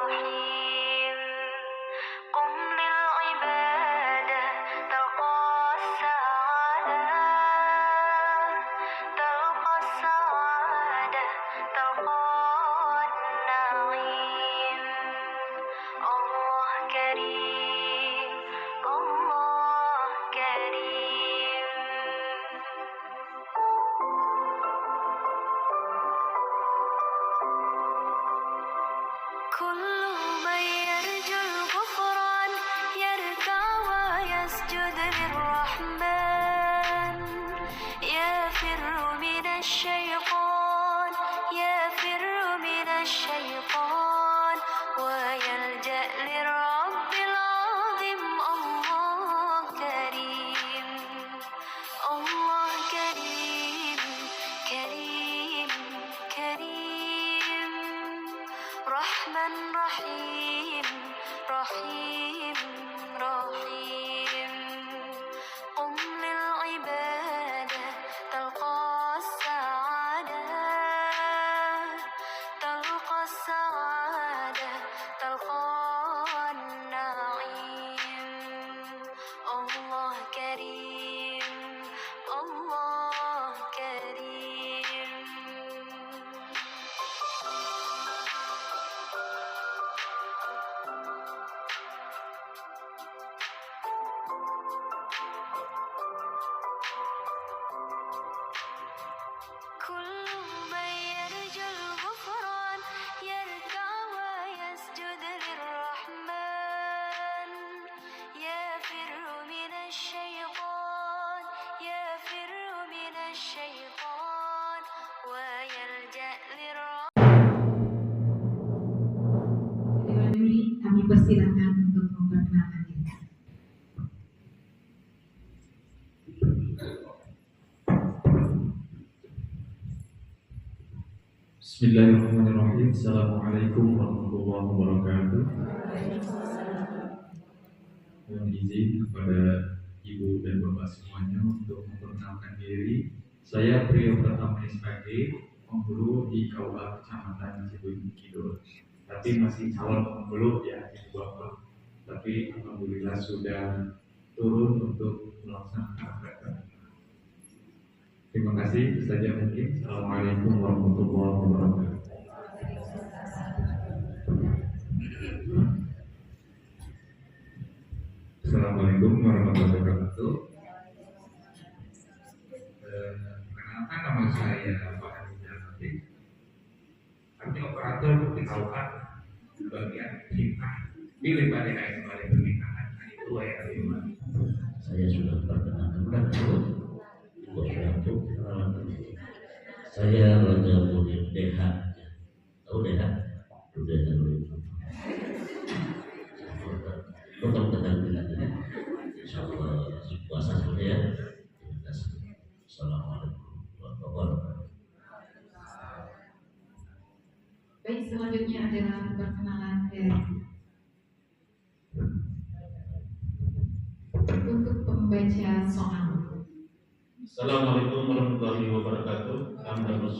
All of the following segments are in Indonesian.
رحيم قم للعبادة تلقى السعادة تلقى السعادة تلقى النعيم الله كريم الله كريم كل من يرجو الغفران يركع ويسجد للرحمن يفر من الشيطان يفر من الشيطان ويلجأ للرب العظيم الله كريم الله كريم كريم كريم رحمن رحيم رحيم رحيم قم للعبادة تلقى السعادة تلقى السعادة تلقى النعيم الله كريم الله كريم كل من يرجو الغفران يركع ويسجد للرحمن يفر من الشيطان يفر من الشيطان ويلجأ للرحمن. Dewan ini kami persilakan untuk memperkenalkan diri. Bismillahirrahmanirrahim. Assalamualaikum warahmatullahi wabarakatuh. Mohon izin kepada ibu dan bapak semuanya untuk memperkenalkan diri. Saya Priyo Pratama SPG, penghulu di KUA Kecamatan Cibunyi Kidul. Tapi masih calon penghulu ya ibu bapak. Tapi alhamdulillah sudah turun untuk melaksanakan praktek. Terima kasih. Itu saja mungkin. Assalamualaikum warahmatullahi wabarakatuh. Assalamualaikum warahmatullahi wabarakatuh. Perkenalkan, nama saya Pak Adi Jalati. Kami operator di KUA di bagian hikmah. Pilih pada kembali pernikahan. Itu ya. Saya sudah perkenalkan saya Raja Mudir DH. Tahu DH? Sudah dulu. Betul ketampilannya. Insyaallah puasa sudah ya. Terima kasih. Assalamualaikum warahmatullahi wabarakatuh. Baik, selanjutnya adalah perkenalan dari untuk pembaca soal. Assalamualaikum warahmatullahi wabarakatuh. Alhamdulillah,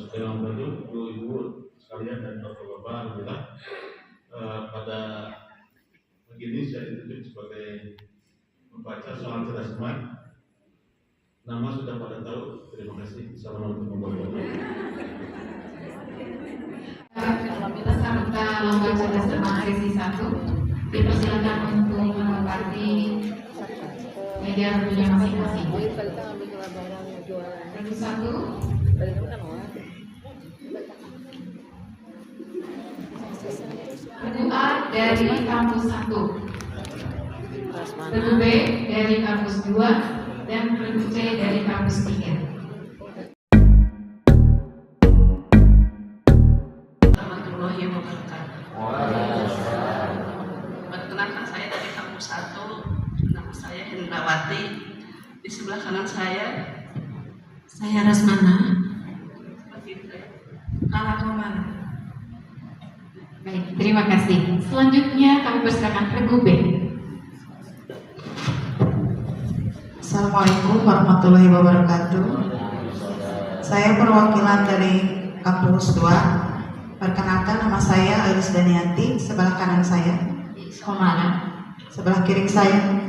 ibu sekalian dan bapak-bapak, alhamdulillah pada pagi ini saya ditunjuk sebagai membaca soal cerdas cermat. Nama sudah pada tahu. Terima kasih. Assalamualaikum warahmatullahi wabarakatuh. Peserta lomba cerdas cermat sesi 1 dipersilakan untuk menempati meja duduknya masing-masing. Yang satu, Regu A dari kampus 1, Regu B dari kampus 2, dan Regu C dari kampus 3. Warahmatullahi wabarakatuh. Perkenalkan, saya dari kampus 1, nama saya Hendrawati. Di sebelah kanan saya Rasmana. Kala Komana. Baik, terima kasih. Selanjutnya kami persilakan Regu B. Assalamualaikum warahmatullahi wabarakatuh. Saya perwakilan dari kampus 2. Perkenalkan, nama saya Ailis Daniati, sebelah kanan saya, Komara. sebelah kiri saya.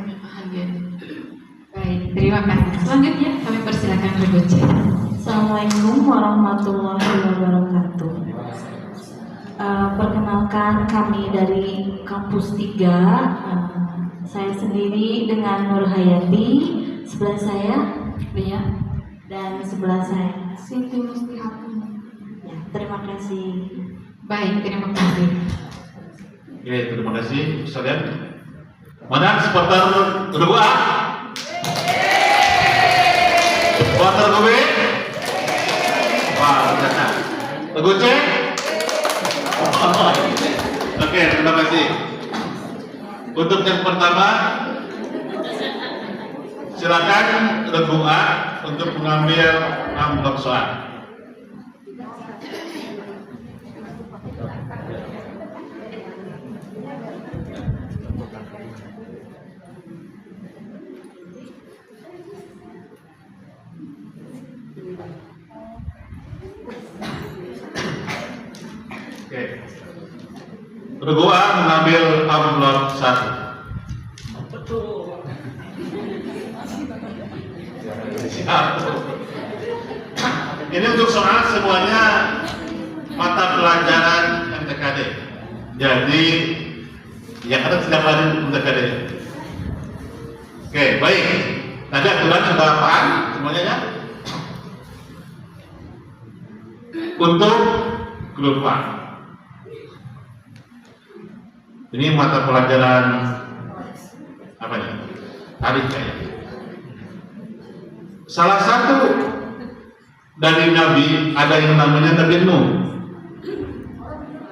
Baik, terima kasih. Selanjutnya kami persilakan berbicara. Assalamualaikum warahmatullahi wabarakatuh. Perkenalkan, kami dari kampus 3. Saya sendiri dengan Nur Hayati, sebelah saya Ria, dan sebelah saya Siti Mustihakum. Ya, terima kasih. Baik, terima kasih. Oke, terima kasih sekalian. Mana supporter kedua? Supporter kedua? Wah, ternyata. Teguh C? Oke, terima kasih. Untuk yang pertama, silakan Regu A untuk mengambil amplop soal. Oke. Regu A mengambil amplop 1. Ini untuk soal semuanya mata pelajaran MTKD. Jadi yang ada setiap hari MTKD. Oke, baik. Tadi aturan sudah paham semuanya ya? Untuk grup A. Ini mata pelajaran apa ya? Tarikh ya. Salah satu dari Nabi ada yang namanya Nabi Nuh.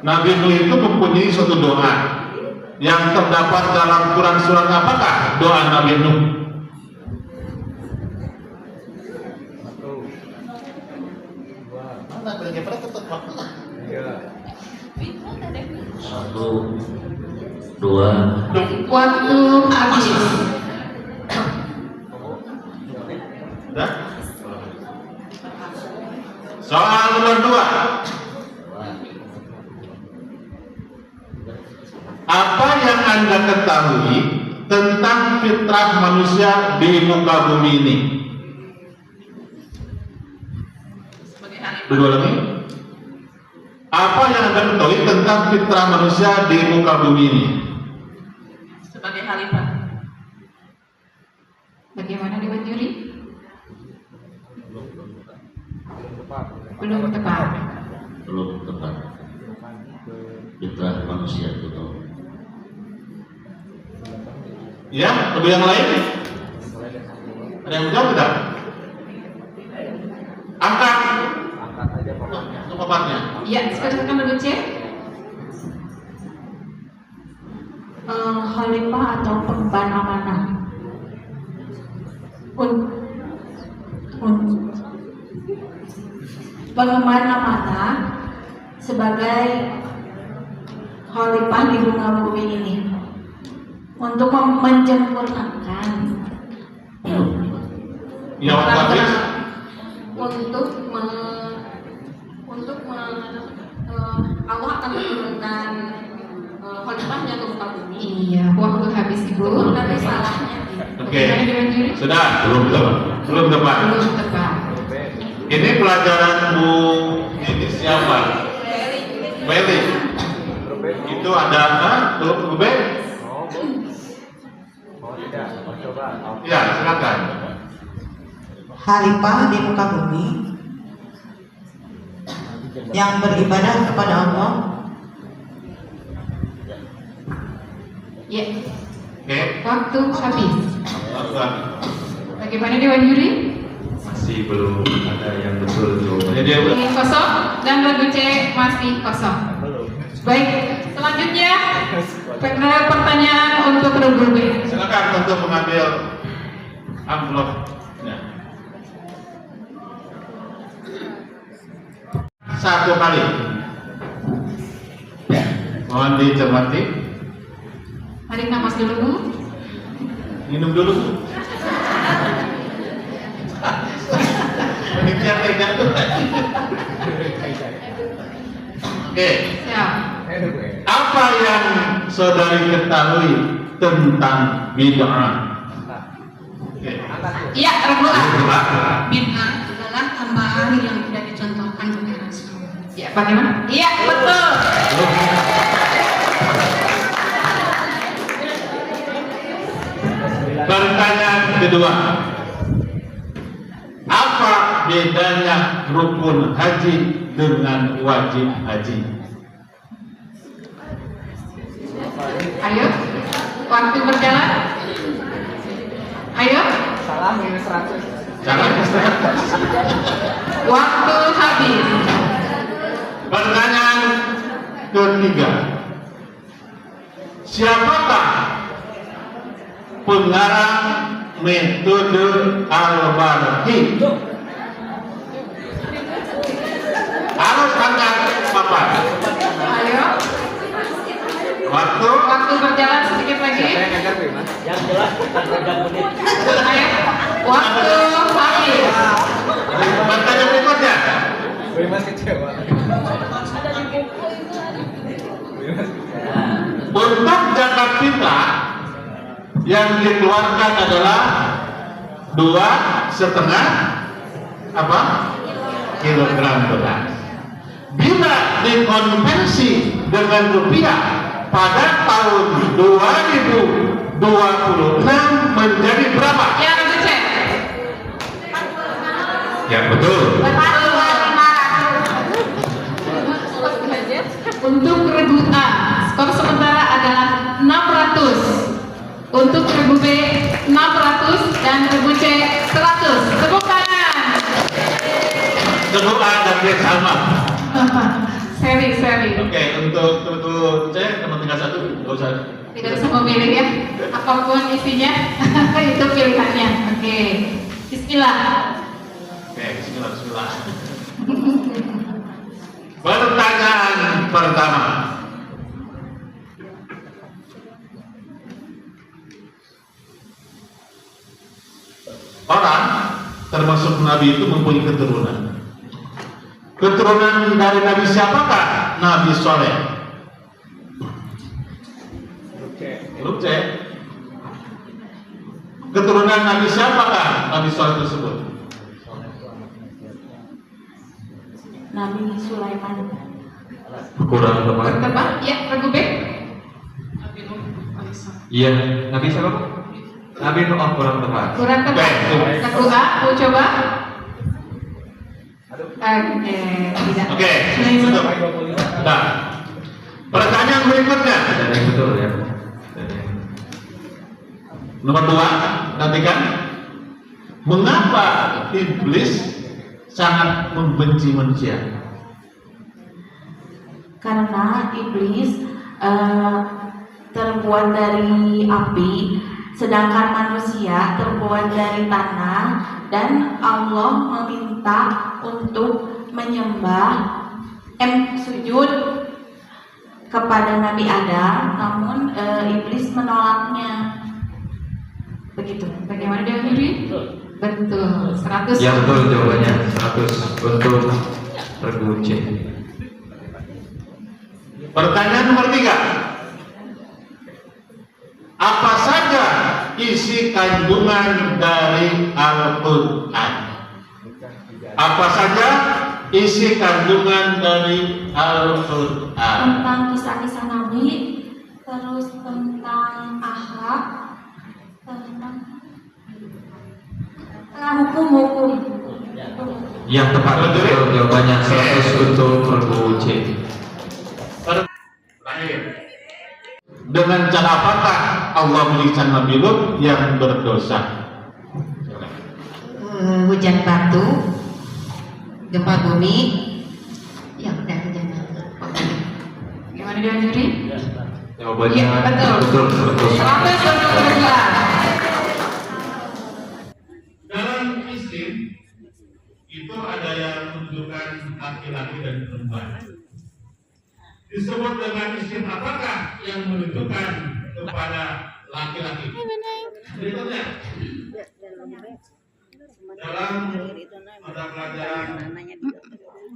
Nabi Nuh itu mempunyai suatu doa yang terdapat dalam Quran surat apakah doa Nabi Nuh? Satu, dua, Waktu habis. Sudah? Soal nomor 2. Apa yang Anda ketahui tentang fitrah manusia di muka bumi ini? Sebagai ahli Berdua lagi. Apa yang Anda ketahui tentang fitrah manusia di muka bumi ini? sebagai khalifah. Bagaimana Dewan Juri? Belum tepat. belum tepat. Fitrah manusia itu tahu. Ya, lebih yang lain? Ada yang menjawab tidak? Angkat. Untuk papatnya. Ya, silakan dulu cek. Khalifah atau pengemban amanah. Pengemban amanah sebagai khalifah di muka bumi ini untuk menyempurnakan Ya, habis. Allah akan menurunkan khalifahnya ke muka bumi. Iya, waktu habis Ibu. Tapi salahnya. Oke. Bagaimana Dewan Juri? Sudah, belum tepat. Belum tepat. Belum tepat. Ini pelajaranmu ini siapa? Meli. Itu ada grup B? Ya, silakan. Khalifah di muka bumi yang beribadah kepada Allah. Ya, Oke. waktu habis. Lakukan. Bagaimana Dewan Juri? Masih belum ada yang betul jawabannya. Jadi dia Ini kosong dan lagu C masih kosong. Baik, selanjutnya pertanyaan untuk regu B. silakan untuk mengambil amplopnya. Satu kali. Mohon dicermati. Tarik nafas dulu Bu. Minum dulu. Penitia tidak tuh. Oke. Siap. Apa yang saudari ketahui tentang bid'ah? Oke. Iya, Regu A. Bid'ah adalah tambahan yang tidak dicontohkan oleh Rasul. Ya, bagaimana? Iya, betul. Pertanyaan kedua. Apa bedanya rukun haji dengan wajib haji? Ayo, waktu berjalan. Ayo, Jangan. waktu habis. Pertanyaan ketiga. Siapakah pengarang metode Al-Barqi? Harus angkat papan. Ayo, Waktu waktu berjalan sedikit lagi. Yang jelas bukan 3 menit. Ayo, waktu habis. pertanyaan berikutnya. Untuk zakat fitrah yang dikeluarkan adalah 2,5 kilogram beras. Bila dikonversi dengan rupiah pada tahun 2026 menjadi berapa? Ya, Regu C. Ya betul. Untuk Regu A, skor sementara adalah 600. Untuk Regu B, 600 dan Regu C 100. Tepuk tangan. Kedua dan B sama. Seri. Oke, untuk regu C teman tinggal 1, nggak usah. Tidak bisa memilih ya, apapun isinya itu pilihannya. Oke, Bismillah. Oke, bismillah. Pertanyaan pertama. Orang termasuk Nabi itu mempunyai keturunan. Keturunan dari Nabi siapakah? Nabi Soleh. Grup C. Keturunan Nabi siapakah? Nabi Soleh tersebut. Nabi Sulaiman. Kurang tepat. Tebak, ya, Regu B. Nabi Nuh alaihissalam. Iya, Nabi siapa? Nabi Nuh, kurang tepat. Kurang tebak. Regu A, mau coba? Tidak. Oke, sudah. Nah, pertanyaan berikutnya. Ada yang betul ya. Nomor 2, nantikan. Mengapa iblis sangat membenci manusia? Karena iblis terbuat dari api, sedangkan manusia terbuat dari tanah, dan Allah meminta untuk menyembah sujud kepada Nabi Adam, namun iblis menolaknya. Begitu. Bagaimana dia Yuri? Betul. 100. Ya betul jawabannya 100 untuk Regu C. Pertanyaan nomor 3. Apa saja isi kandungan dari Al-Quran? Apa saja isi kandungan dari Al-Quran? Tentang kisah-kisah Nabi, terus tentang akhlak, tentang hukum-hukum. Yang tepat betul jawabannya 100 untuk Regu C. Terakhir. Dengan cara apakah Allah menyiksa Nabi Lut yang berdosa? Hujan batu, gempa bumi, ya udah hujan batu. Gimana dia Yuri? Jawabannya Iya, betul. betul 100. 100 untuk Regu A. Dalam Islam itu ada yang menunjukkan laki-laki dan perempuan. Disebut dengan isim apakah yang menunjukkan kepada laki-laki? Berikutnya dalam mata pelajaran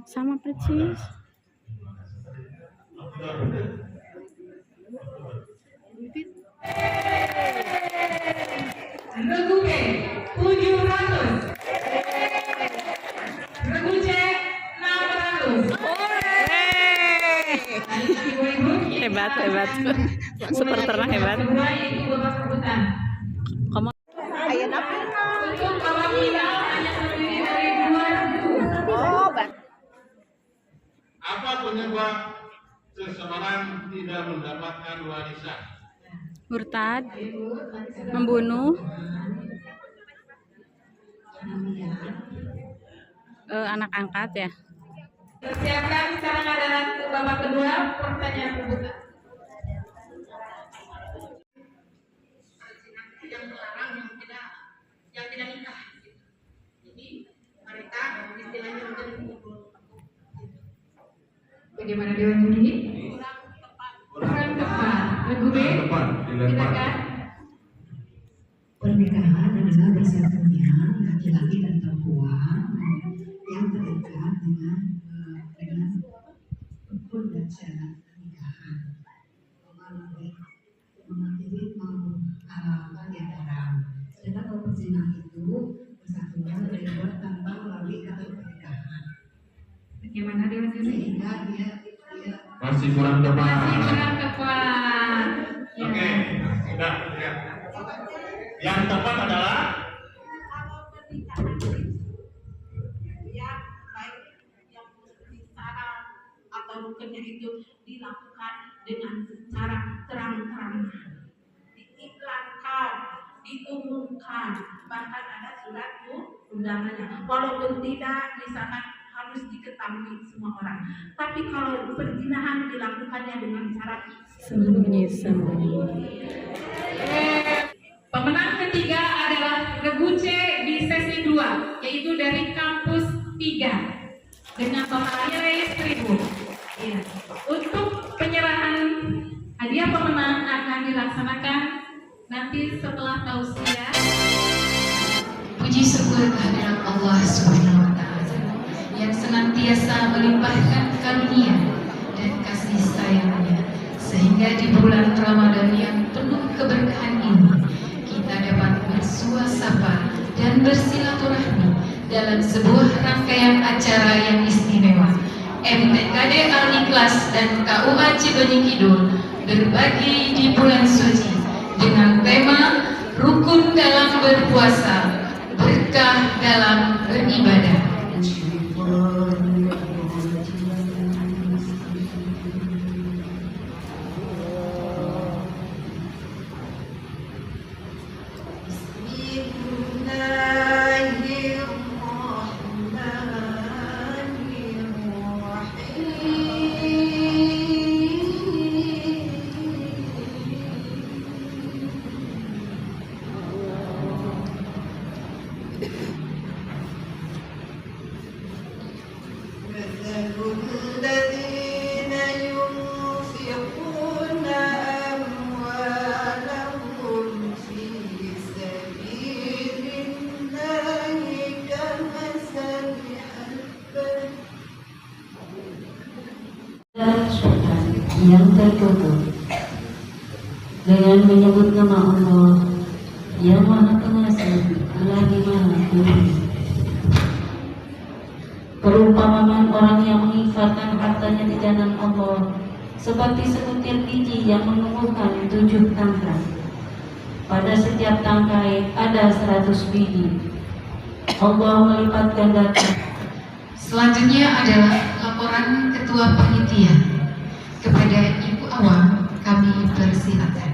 sama persis. Regu B 700. Regu C 600. Hebat. Supporternya hebat. Kedua yaitu babak rebutan. Kamu Untuk babak final hanya terdiri dari 2 regu. Apa penyebab seseorang tidak mendapatkan warisan? murtad, membunuh, anak angkat ya. Persiapkan sekarang adalah untuk babak kedua, pertanyaan rebutan. Yang melarang yang tidak nikah. Jadi mereka istilahnya menjadi Bagaimana Dewan Juri? Kurang tepat. Regu B, silakan. Pernikahan adalah bersatunya laki-laki dan perempuan yang terikat dengan rukun dan syarat pernikahan. Mengakhiri menghalalkan yang haram. Sedangkan kalau perzinahan itu bersatunya dibuat tanpa melalui kata pernikahan. Bagaimana Dewan Juri? Sehingga dia Masih kurang tepat. Masih kurang tepat. Ya. Oke, sudah lihat. Yang tepat adalah atau rukunnya itu dilakukan dengan secara terang-terangan, diiklankan, diumumkan, bahkan ada surat undangannya. Walaupun tidak misalkan harus diketahui semua orang, tapi kalau perzinahan dilakukannya dengan cara Sembunyi. Pemenang ketiga adalah Regu C di sesi 2, yaitu dari kampus 3 dengan total nilai 1000. Ya. Untuk penyerahan hadiah pemenang akan dilaksanakan nanti setelah tausiah. Puji syukur kehadirat Allah Subhanahu wa Ta'ala yang senantiasa melimpahkan karunia dan kasih sayangnya, sehingga di bulan Ramadan yang penuh keberkahan ini kita dapat bersuasapa dan bersilaturahmi dalam sebuah rangkaian acara yang istimewa. MTKD Al-Ikhlas dan KUA Cibenying Kidul berbagi di bulan suci dengan tema rukun dalam berpuasa, berkah dalam beribadah. الذين ينفقون أموالهم في سبيل الله كمثل حبة yang tertutup dengan menyebut nama Allah yang Maha Pengasih lagi Maha Penyayang. Perumpamaan orang yang menginfakkan hartanya di jalan Allah seperti sebutir biji yang menumbuhkan 7 tangkai. Pada setiap tangkai ada 100 biji. Allah melipat gandakan. Selanjutnya adalah laporan Ketua Panitia. Kepada Ibu Awam kami persilakan.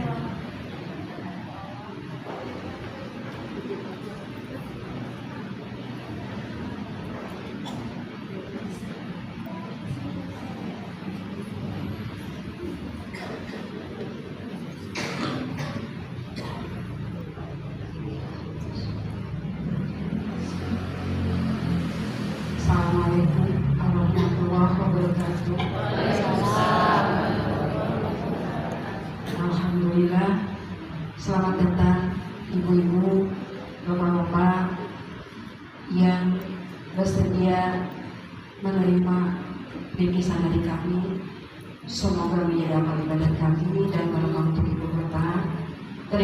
Assalamualaikum warahmatullahi wabarakatuh. Alhamdulillah, selamat datang ibu-ibu, bapak-bapak yang bersedia menerima bingkisan dari kami. Semoga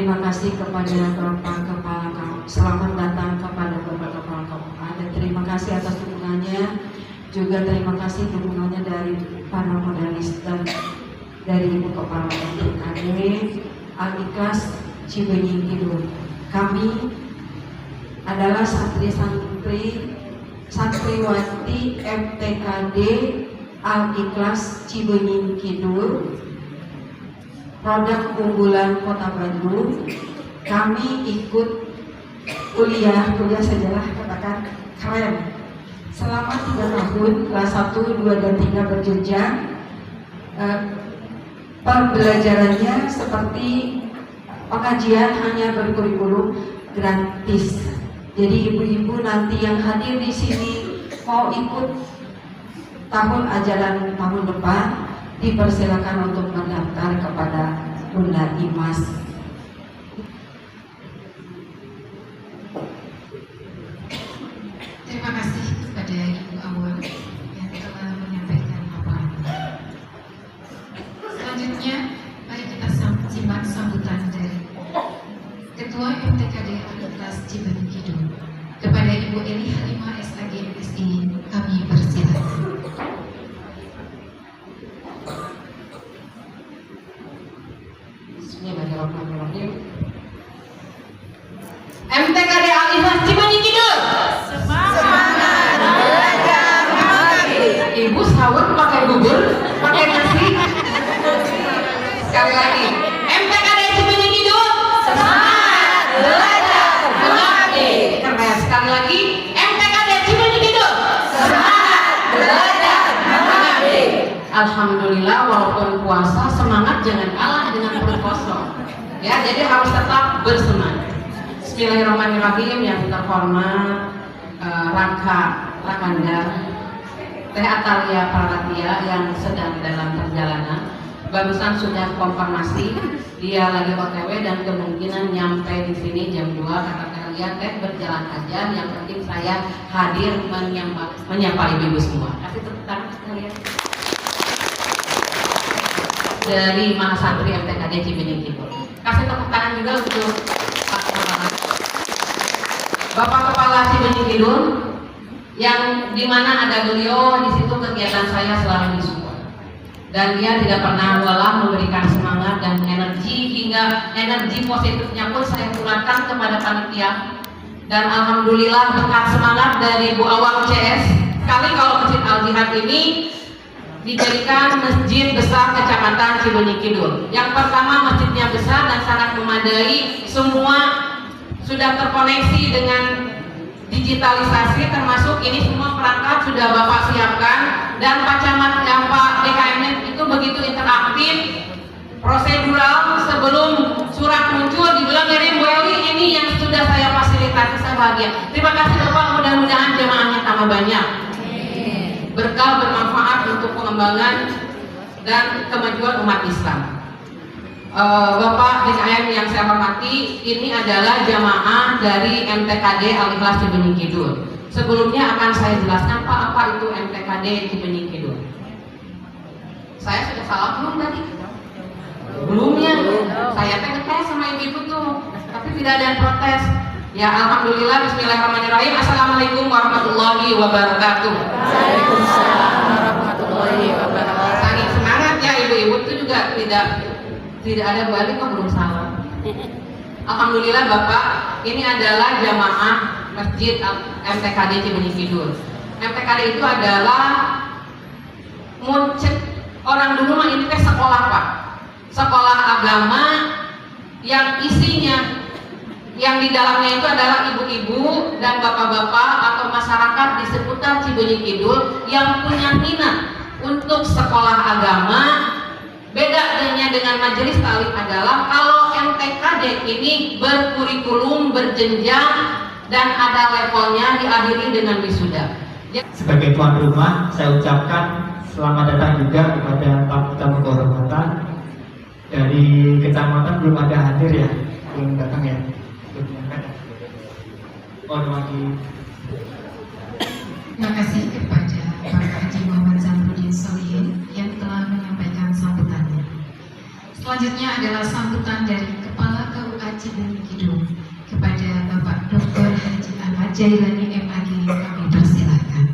terima kasih kepada Bapak Kepala KUA. Selamat datang kepada Bapak Kepala KUA. Dan terima kasih atas dukungannya. Juga terima kasih dukungannya dari para modalis dan dari Ibu Kepala MTKD Al-Ikhlas Cibenying Kidul. Kami adalah santriwati MTKD Al-Ikhlas Cibenying Kidul, produk unggulan Kota Bandung. Kami ikut kuliah sejarah, katakan keren, selama 3 tahun, kelas 1, 2, dan 3 berjenjang. Pembelajarannya seperti pengajian hanya berkurikulum gratis. Jadi ibu-ibu nanti yang hadir di sini mau ikut tahun ajaran tahun depan, dipersilakan untuk mendaftar kepada Bunda Imas. Terima kasih kepada Ibu Awal yang telah menyampaikan paparannya. Selanjutnya, mari kita simak sambutan dari Ketua MTKD Al-Ikhlas Cibenying Kidul. Kepada Ibu Eli Halimah SAG MSI, kami persilakan. Bismillahirrahmanirrahim. MTKD Al-Ikhlas Cibenying Kidul. Semangat belajar mengerti. Ibu sahur pakai bubur, pakai nasi. Sekali lagi, MTKD Cibenying Kidul. Semangat belajar mengerti. Keren. Sekali lagi, MTKD Cibenying Kidul. Semangat belajar mengerti. Alhamdulillah, walaupun puasa, semangat jangan kalah dengan perut kosong. Ya, jadi harus tetap bersemangat. Bismillahirrahmanirrahim. Yang terhormat Rakanda Teh Atalia Praratia yang sedang dalam perjalanan, barusan sudah konfirmasi dia lagi OTW dan kemungkinan nyampe di sini jam 2. Kata kalian Teh berjalan aja, yang penting saya hadir menyapa ibu-ibu semua. Kasih tepuk tangan sekalian. Dari Mahasantri MTKD Cibenying Kidul. Kasih tepuk tangan juga untuk Pak Kepala. Bapak Kepala Cibenying Kidul, yang dimana ada beliau, di situ kegiatan saya selalu disupport. Dan dia tidak pernah lelah memberikan semangat dan energi, hingga energi positifnya pun saya tularkan kepada panitia. Dan alhamdulillah berkat semangat dari Bu Awang CS, kali kalau Masjid Al Jihad ini dijadikan masjid besar Kecamatan Cibenying Kidul. Yang pertama, masjidnya besar dan sangat memadai, semua sudah terkoneksi dengan digitalisasi, termasuk ini semua perangkat sudah Bapak siapkan, dan Pak Camat dan Pak DKM itu begitu interaktif, prosedural. Sebelum surat muncul dibilang dari Bu Eli, ini yang sudah saya fasilitasi, saya bahagia. Terima kasih Bapak, mudah-mudahan jemaahnya tambah banyak, berkah bermanfaat untuk pengembangan dan kemajuan umat Islam. Bapak DKM yang saya hormati, ini adalah jamaah dari MTKD Al-Ikhlas Cibenying Kidul. Sebelumnya akan saya jelaskan Pak, apa itu MTKD Cibenying Kidul. Saya sudah salah belum tadi? Belumnya. Saya ngetes sama ibu-ibu tuh, tapi tidak ada yang protes. Ya, alhamdulillah. Bismillahirrahmanirrahim. Assalamualaikum warahmatullahi wabarakatuh. Waalaikumsalam warahmatullahi wabarakatuh. Saking semangat ya ibu-ibu itu juga tidak ada balik kok, belum salah. Alhamdulillah Bapak, ini adalah jamaah Masjid MTKD Cibenying Kidul. MTKD itu adalah orang dulu mah ini sekolah Pak, sekolah agama yang isinya, yang di dalamnya itu adalah ibu-ibu dan bapak-bapak atau masyarakat di seputar Cibenying Kidul yang punya minat untuk sekolah agama. Bedanya dengan majelis taklim adalah kalau MTKD ini berkurikulum, berjenjang, dan ada levelnya, diakhiri dengan wisuda. Sebagai tuan rumah, saya ucapkan selamat datang juga kepada tamu-tamu kehormatan dari kecamatan. Belum ada hadir ya, belum datang ya. Terima kasih kepada Pak Haji Muhammad Zamrudin Solihin yang telah menyampaikan sambutannya. Selanjutnya adalah sambutan dari Kepala KUA Kepala Cibinong Kidul kepada Bapak Dr. Haji Ahmad Jailani MAG kami persilakan.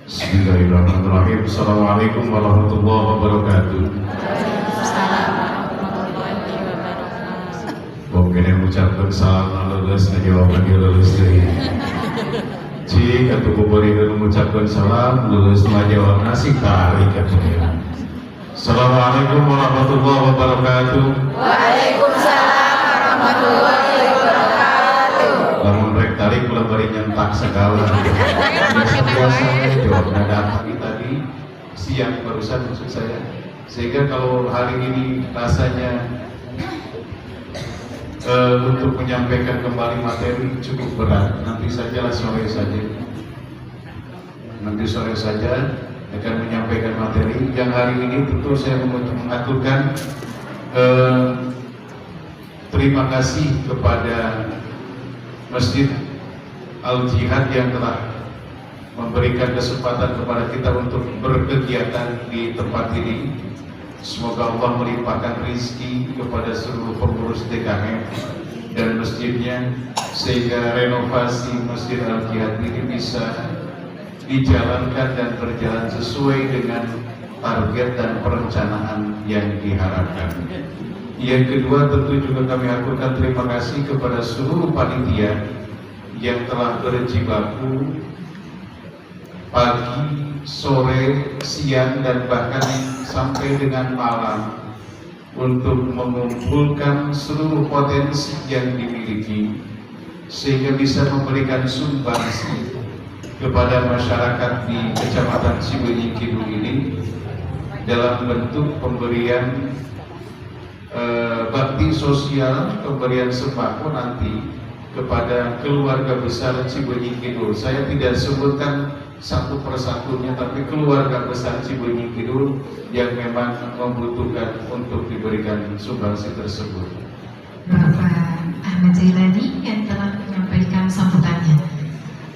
Bismillahirrahmanirrahim. Assalamualaikum warahmatullahi wabarakatuh. Mungkin yang ucapkan salam lulus jawaban dia lulus dari. Jika tubuh beri dan mengucapkan salam lulus jawab nasi kari katanya. Assalamualaikum warahmatullahi wabarakatuh. Waalaikumsalam warahmatullahi wabarakatuh. Lamun rek tarik mulai beri nyentak segala. Biasanya jawabnya datang tadi siang barusan maksud saya. Sehingga kalau hari ini rasanya untuk menyampaikan kembali materi cukup berat. Nanti sajalah sore saja. Nanti sore saja akan menyampaikan materi. Yang hari ini tentu saya mengaturkan terima kasih kepada Masjid Al-Jihad yang telah memberikan kesempatan kepada kita untuk berkegiatan di tempat ini. Semoga Allah melimpahkan rezeki kepada seluruh pengurus DKM dan masjidnya sehingga renovasi Masjid Al-Jihad ini bisa dijalankan dan berjalan sesuai dengan target dan perencanaan yang diharapkan. Yang kedua tentu juga kami aturkan terima kasih kepada seluruh panitia yang telah berjibaku pagi, sore, siang dan bahkan sampai dengan malam untuk mengumpulkan seluruh potensi yang dimiliki sehingga bisa memberikan sumbangsi kepada masyarakat di Kecamatan Cibenying Kidul ini dalam bentuk pemberian bakti sosial, pemberian sembako nanti kepada keluarga besar Cibenying Kidul. Saya tidak sebutkan satu persatunya, tapi keluarga besar Cibenying Kidul yang memang membutuhkan untuk diberikan sumbangsi tersebut. Bapak Ahmad Jailani yang telah menyampaikan sambutannya.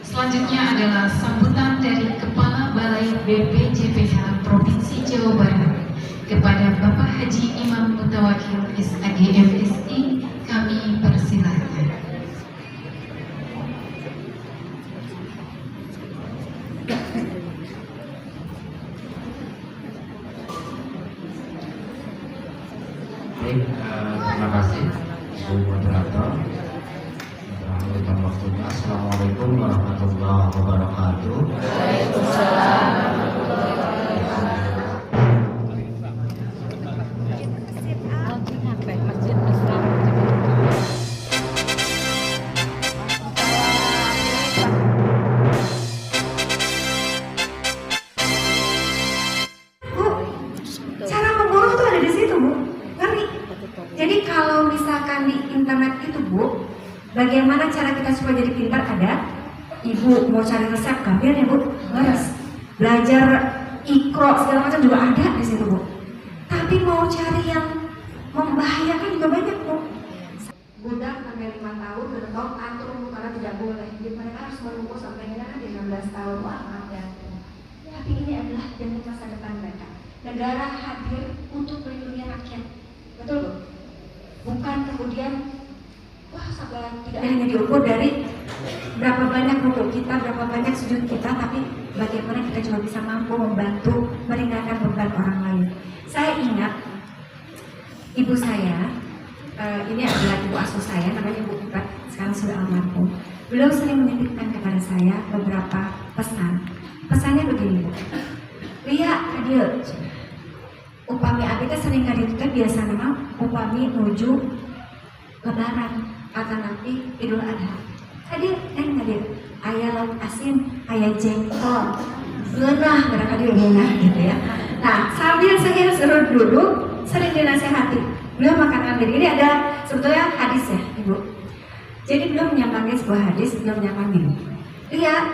Selanjutnya adalah sambutan dari Kepala Balai BPJPH Provinsi Jawa Barat kepada Bapak Haji Imam Mutawakil SAG MSI, kami persilakan. Baik, terima kasih Bu Moderator telah memberikan waktunya. Assalamualaikum warahmatullahi wabarakatuh. Waalaikumsalam warahmatullahi wabarakatuh. Masjid Islam. Bu, cara memborong tuh ada di situ, Bu. Ngerti? Jadi kalau misalkan di internet itu, Bu, bagaimana cara kita supaya jadi pintar ada? Ibu mau cari resep gampang ya, Bu? Leres. Belajar ikro segala macam juga ada di situ, Bu. Tapi mau cari yang membahayakan juga banyak, Bu. Budak sampai 5 tahun bertolak atur karena tidak boleh. Jadi mereka harus menunggu sampai dengan 15 tahun. Wah, ada. Tapi ini adalah demi masa depan mereka. Negara hadir untuk melindungi rakyat. Betul, Bu? Bukan kemudian wah, sabar, tidak hanya diukur dari berapa banyak rukuk kita, berapa banyak sujud kita, tapi bagaimana kita juga bisa mampu membantu meringankan beban orang lain. Saya ingat ibu saya, ini adalah ibu asuh saya, namanya Bu Kupat, sekarang sudah almarhum. Beliau sering menitipkan kepada saya beberapa pesan. Pesannya begini, Bu. Lia, adil. Upami abdi teh sering kali itu biasa memang upami menuju Lebaran atau nanti Idul Adha. Hadir, hadir. Ayah lauk asin, ayah jengkol, genah, barangkali genah gitu ya. Nah, sambil saya suruh duduk, sering dinasihati. Beliau makan ambil. Ini ada sebetulnya hadis ya, Ibu. Jadi beliau menyampaikan sebuah hadis, beliau menyampaikan gini. Lihat,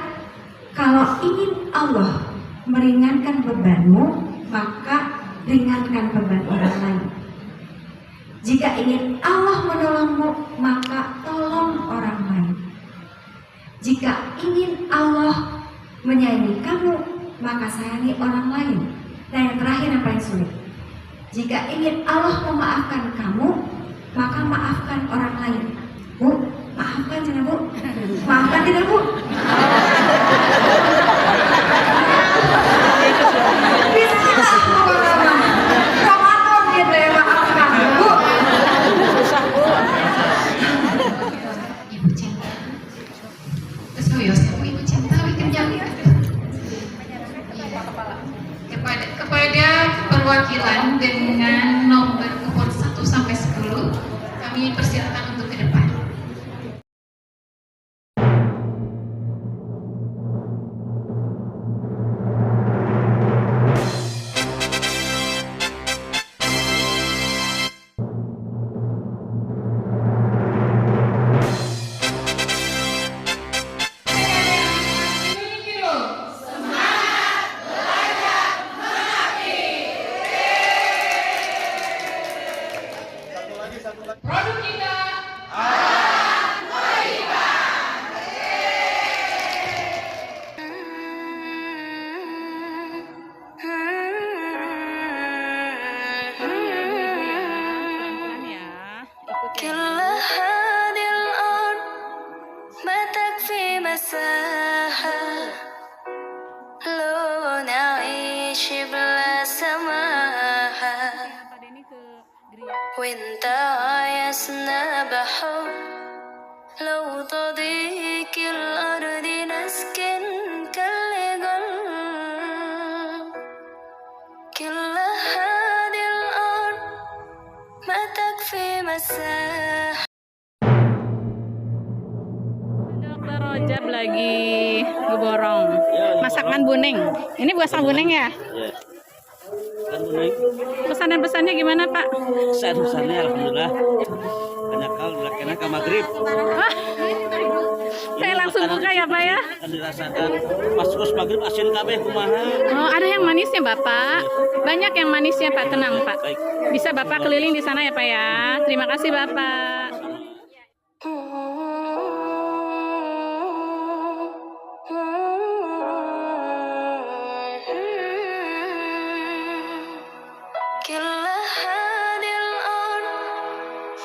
kalau ingin Allah meringankan bebanmu, maka ringankan beban orang lain. Jika ingin Allah menolongmu, maka tolong orang lain. Jika ingin Allah menyayangi kamu, maka sayangi orang lain. Dan yang terakhir yang paling sulit, jika ingin Allah memaafkan kamu, maka maafkan orang lain. Bu, maafkan tidak Bu? Maafkan tidak Bu? Bisa tak Bu? Ramadan gitu ya, maafkan Bu. Ibu cinta. Kesoyos ibu cinta bikin jauh. Kepada perwakilan dengan nomor kupon 1 sampai 10, kami persilakan untuk ke depan. Produk kita كل هذه الأرض ما تكفي مساحة لو نعيش بلا سماحة وانت عايزنا بحب لو تضيق الأرض نسكن كالجل كل هذه الأرض ما تكفي مساحة. Dokter Rojab lagi ngeborong masakan buning. Ini masakan buning ya? Pesanan-pesannya gimana Pak? Pesan-pesannya alhamdulillah banyak hal dilakukan ke maghrib. Saya langsung buka ya Pak ya? Akan dirasakan pas terus maghrib asin kabeh kumaha. Oh, ada yang manisnya Bapak. Banyak yang manisnya Pak, tenang Pak. Bisa Bapak keliling di sana ya Pak ya. Terima kasih Bapak. كل هذه الأرض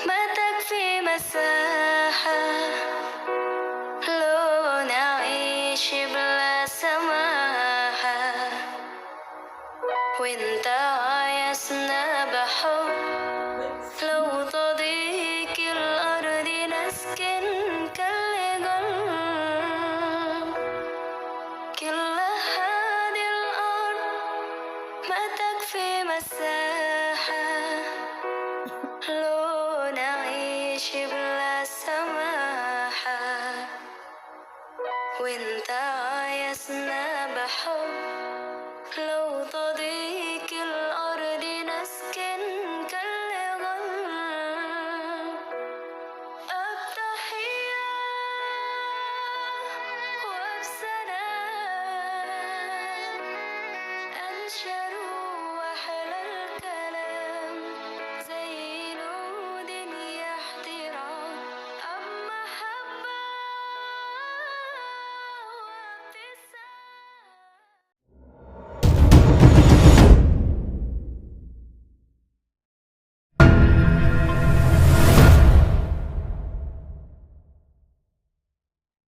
ما تكفي مساحة لو نعيش بلا سماحة وانت عايزنا بحب لو تضيق الأرض نسكن كالجل كل هذه الأرض ما تكفي مساحة لو نعيش بلا سماحة وانت عايزنا بحب لو تضيق الأرض نسكن كالجل التحية وبسلام أنشأ